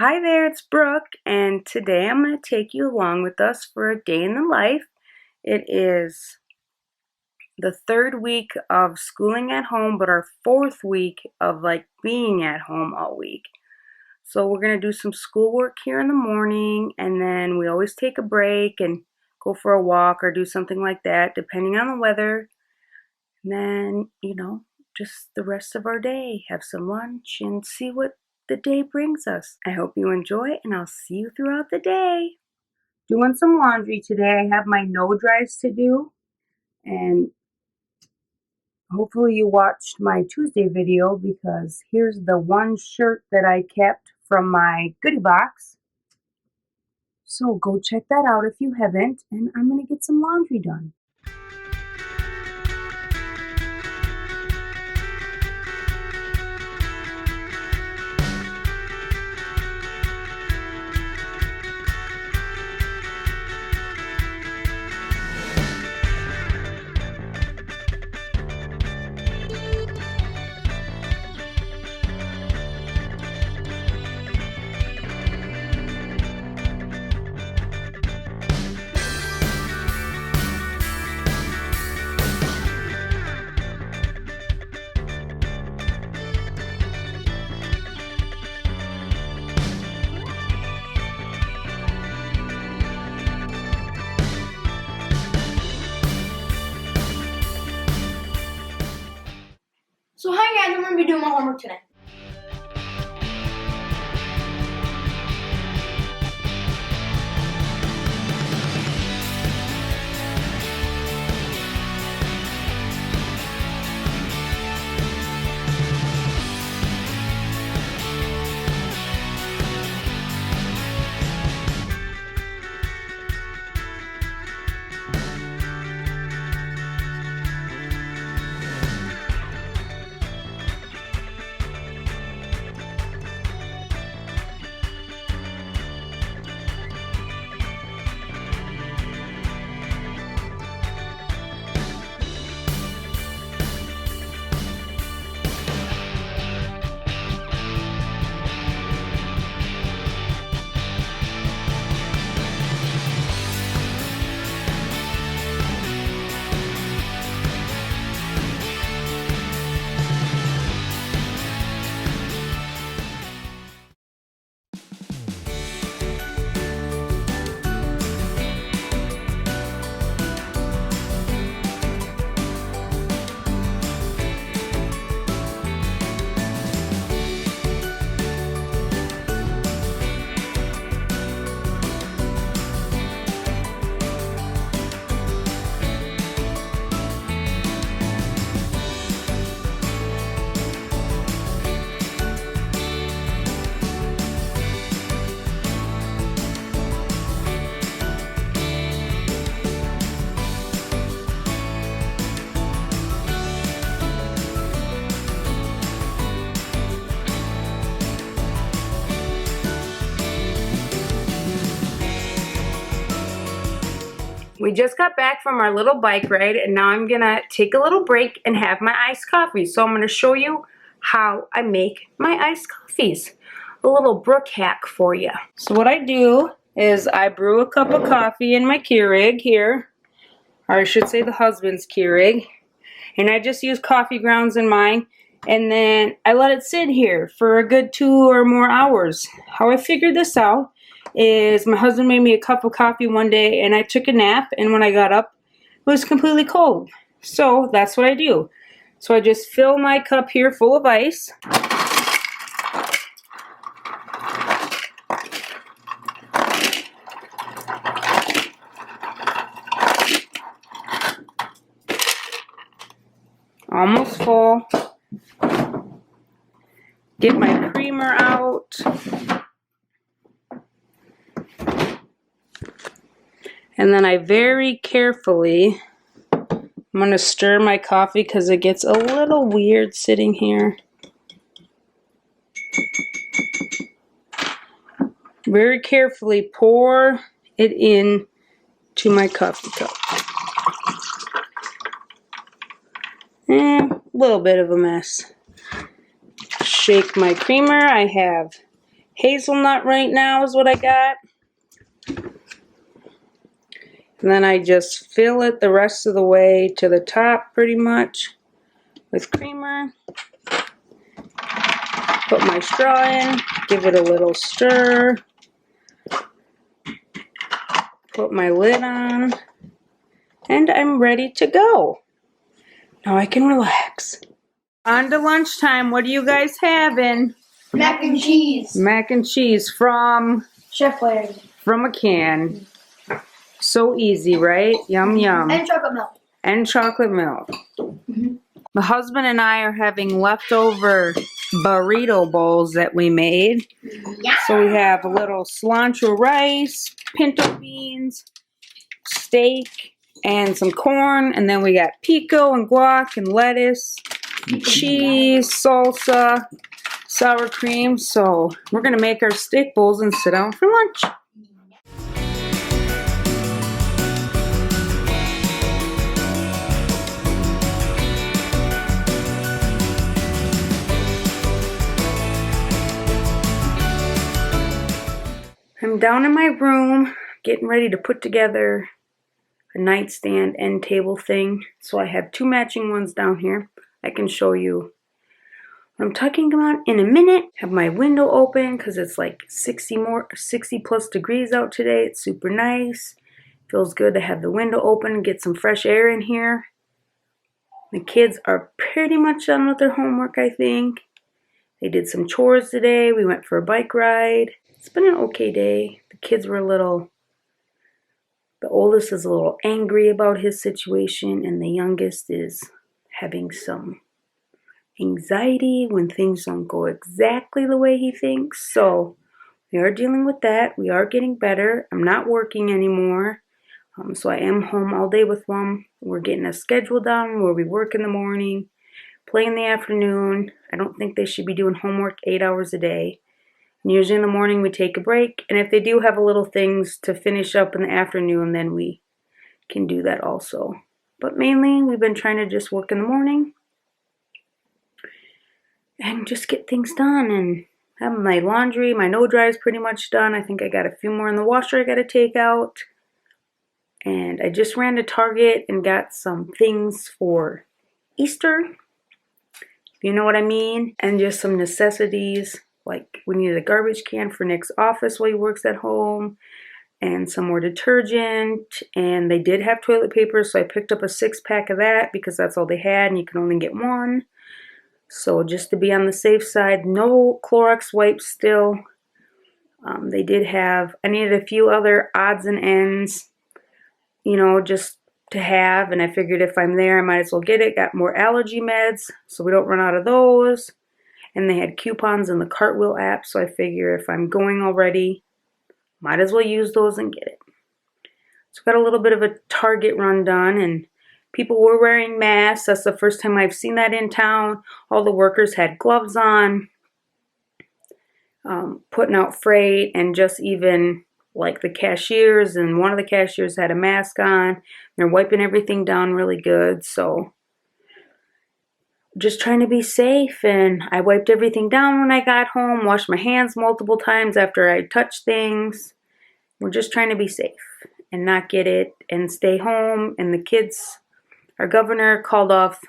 Hi there, it's Brooke, and today I'm going to take you along with us for a day in the life. It is the third week of schooling at home, but our fourth week of being at home all week. So we're going to do some schoolwork here in the morning, and then we always take a break and go for a walk or do something like that, depending on the weather. And then, just the rest of our day, have some lunch and see what the day brings us. I hope you enjoy, and I'll see you throughout the day. Doing some laundry today. I have my no dries to do, and hopefully you watched my Tuesday video, because here's the one shirt that I kept from my goodie box. So go check that out if you haven't, and I'm gonna get some laundry done. So hi guys, I'm going to be doing my homework today. We just got back from our little bike ride, and now I'm gonna take a little break and have my iced coffee. So I'm gonna show you how I make my iced coffees. A little Brooke hack for you. So what I do is I brew a cup of coffee in my Keurig here, or I should say the husband's Keurig, and I just use coffee grounds in mine, and then I let it sit here for a good 2 or more hours. How I figured this out is my husband made me a cup of coffee one day, and I took a nap, and when I got up it was completely cold. So that's what I do. So I just fill my cup here full of ice. Almost full. Get my creamer out. And then I very carefully, I'm going to stir my coffee because it gets a little weird sitting here. Very carefully pour it in to my coffee cup. A little bit of a mess. Shake my creamer. I have hazelnut right now is what I got. And then I just fill it the rest of the way to the top pretty much with creamer. Put my straw in, give it a little stir. Put my lid on. And I'm ready to go. Now I can relax. On to lunchtime. What are you guys having? Mac and cheese. Mac and cheese from Chef Larry. from a can. So easy, right? Yum, yum. And chocolate milk. And chocolate milk. My husband and I are having leftover burrito bowls that we made. Yeah. So we have a little cilantro rice, pinto beans, steak, and some corn. And then we got pico and guac and lettuce, cheese, salsa, sour cream. So we're going to make our steak bowls and sit down for lunch. I'm down in my room getting ready to put together a nightstand end table thing. So I have two matching ones down here. I can show you what I'm talking about in a minute. Have my window open because it's like 60 plus degrees out today. It's super nice. Feels good to have the window open and get some fresh air in here. The kids are pretty much done with their homework, I think. They did some chores today. We went for a bike ride. It's been an okay day. The kids were the oldest is a little angry about his situation, and the youngest is having some anxiety when things don't go exactly the way he thinks. So we are dealing with that. We are getting better. I'm not working anymore. So I am home all day with them. We're getting a schedule down where we work in the morning, play in the afternoon. I don't think they should be doing homework 8 hours a day. And usually in the morning we take a break, and if they do have a little things to finish up in the afternoon, then we can do that also. But mainly we've been trying to just work in the morning and just get things done and have my laundry. My no dry is pretty much done. I think I got a few more in the washer I got to take out. And I just ran to Target and got some things for Easter, if you know what I mean, and just some necessities. Like we needed a garbage can for Nick's office while he works at home, and some more detergent, and they did have toilet paper, so I picked up a 6-pack of that because that's all they had and you can only get one. So just to be on the safe side, no Clorox wipes still. They did have, I needed a few other odds and ends, you know, just to have, and I figured if I'm there I might as well get it. Got more allergy meds so we don't run out of those. And they had coupons in the Cartwheel app, so I figure if I'm going already, might as well use those and get it. So got a little bit of a Target run done, and people were wearing masks. That's the first time I've seen that in town. All the workers had gloves on, putting out freight, and just even like the cashiers, and one of the cashiers had a mask on. They're wiping everything down really good, so just trying to be safe. And I wiped everything down when I got home, washed my hands multiple times after I touched things. We're just trying to be safe and not get it and stay home. And the kids, our governor called off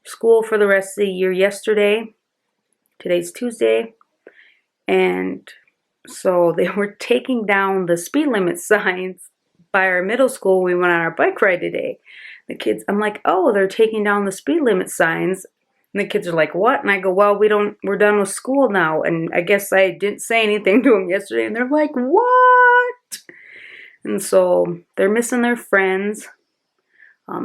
school for the rest of the year yesterday. Today's Tuesday. And so they were taking down the speed limit signs by our middle school. We went on our bike ride today. The kids, I'm like, oh, they're taking down the speed limit signs. And the kids are like, what? And I go, well, we're done with school now. And I guess I didn't say anything to them yesterday. And they're like, what? And so they're missing their friends.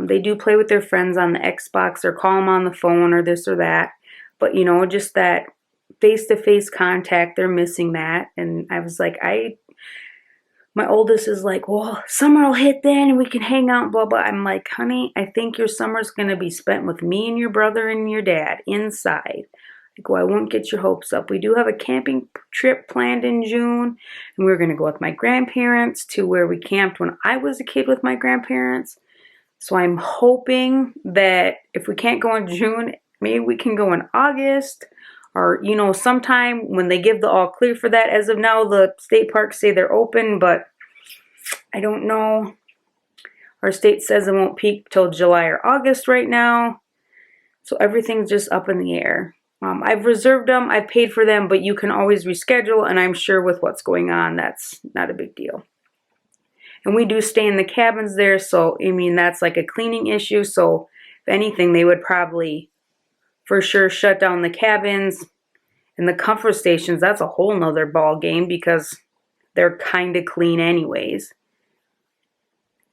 They do play with their friends on the Xbox or call them on the phone or this or that. But, you know, just that face-to-face contact, they're missing that. And I was like, my oldest is like, well, summer will hit then and we can hang out, blah, blah. I'm like, honey, I think your summer's going to be spent with me and your brother and your dad inside. I go, I won't get your hopes up. We do have a camping trip planned in June, and we're going to go with my grandparents to where we camped when I was a kid with my grandparents. So I'm hoping that if we can't go in June, maybe we can go in August. or, you know, sometime when they give the all clear for that. As of now, the state parks say they're open, but I don't know. Our state says it won't peak till July or August right now. So everything's just up in the air. I've reserved them, I've paid for them, but you can always reschedule, and I'm sure with what's going on, that's not a big deal. And we do stay in the cabins there, so, I mean, that's like a cleaning issue, so if anything, they would probably for sure shut down the cabins. And the comfort stations, that's a whole nother ball game because they're kind of clean anyways.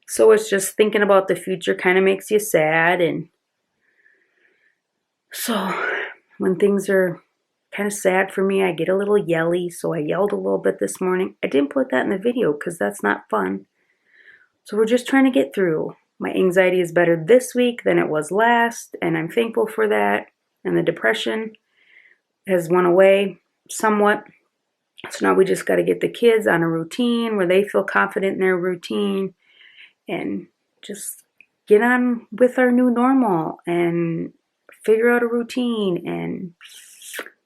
So it's just thinking about the future kind of makes you sad. And so when things are kind of sad for me, I get a little yelly. So I yelled a little bit this morning. I didn't put that in the video because that's not fun. So we're just trying to get through. My anxiety is better this week than it was last, and I'm thankful for that. And the depression has went away somewhat. So now we just got to get the kids on a routine where they feel confident in their routine and just get on with our new normal and figure out a routine and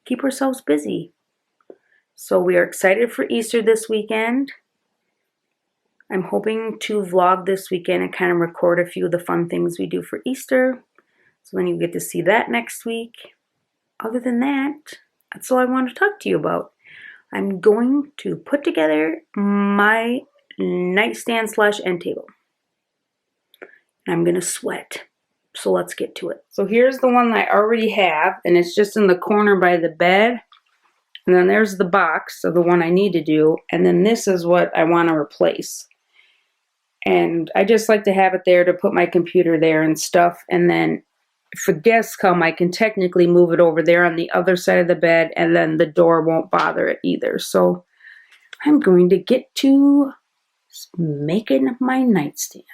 keep ourselves busy. So we are excited for Easter this weekend. I'm hoping to vlog this weekend and kind of record a few of the fun things we do for Easter. So then you get to see that next week. Other than that, that's all I want to talk to you about. I'm going to put together my nightstand / end table. And I'm going to sweat. So let's get to it. So here's the one that I already have, and it's just in the corner by the bed. And then there's the box of the one I need to do. And then this is what I want to replace. And I just like to have it there to put my computer there and stuff. And then if guests come, I can technically move it over there on the other side of the bed, and then the door won't bother it either. So I'm going to get to making my nightstand.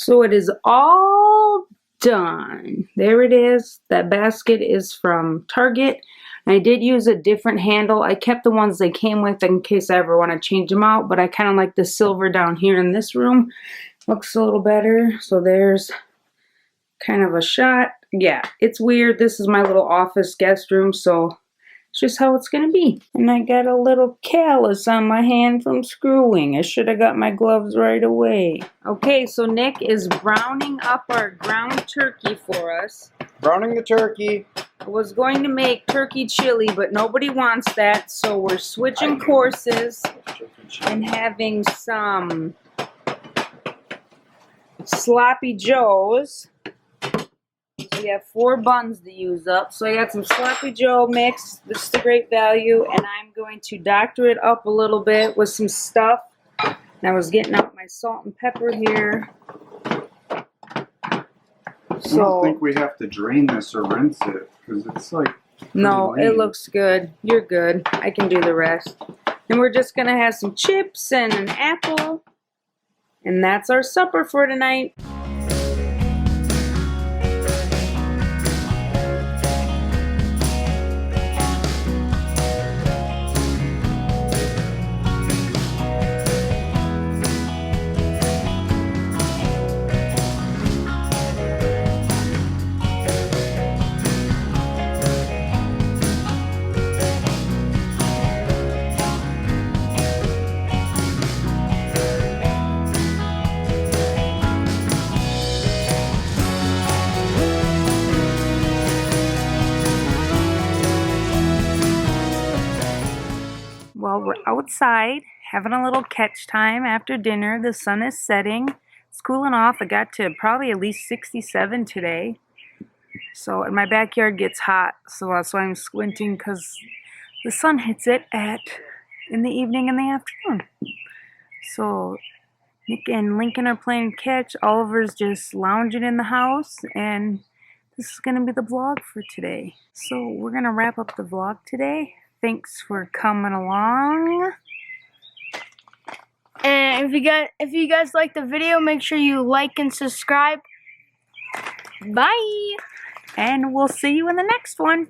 So it is all done. There it is. That basket is from Target. I did use a different handle. I kept the ones they came with in case I ever want to change them out, but I kind of like the silver down here in this room. Looks a little better. So there's kind of a shot. Yeah, it's weird. This is my little office guest room, so it's just how it's gonna be. And I got a little callus on my hand from screwing. I should have got my gloves right away. Okay, so Nick is browning up our ground turkey for us. Browning the turkey. I was going to make turkey chili, but nobody wants that, so we're switching courses and having some sloppy joes. We have 4 buns to use up, so I got some sloppy joe mix. This is a great value, and I'm going to doctor it up a little bit with some stuff. And I was getting out my salt and pepper here. I don't think we have to drain this or rinse it, because it's like no, lame. it looks good. You're good. I can do the rest. And we're just going to have some chips and an apple, and that's our supper for tonight. Well, we're outside having a little catch time after dinner. The sun is setting. It's cooling off. I got to probably at least 67 today. So, and my backyard gets hot, so that's why I'm squinting, because the sun hits it in the evening and the afternoon. So, Nick and Lincoln are playing catch. Oliver's just lounging in the house, and this is going to be the vlog for today. So, we're going to wrap up the vlog today. Thanks for coming along. And if you guys like the video, make sure you like and subscribe. Bye. And we'll see you in the next one.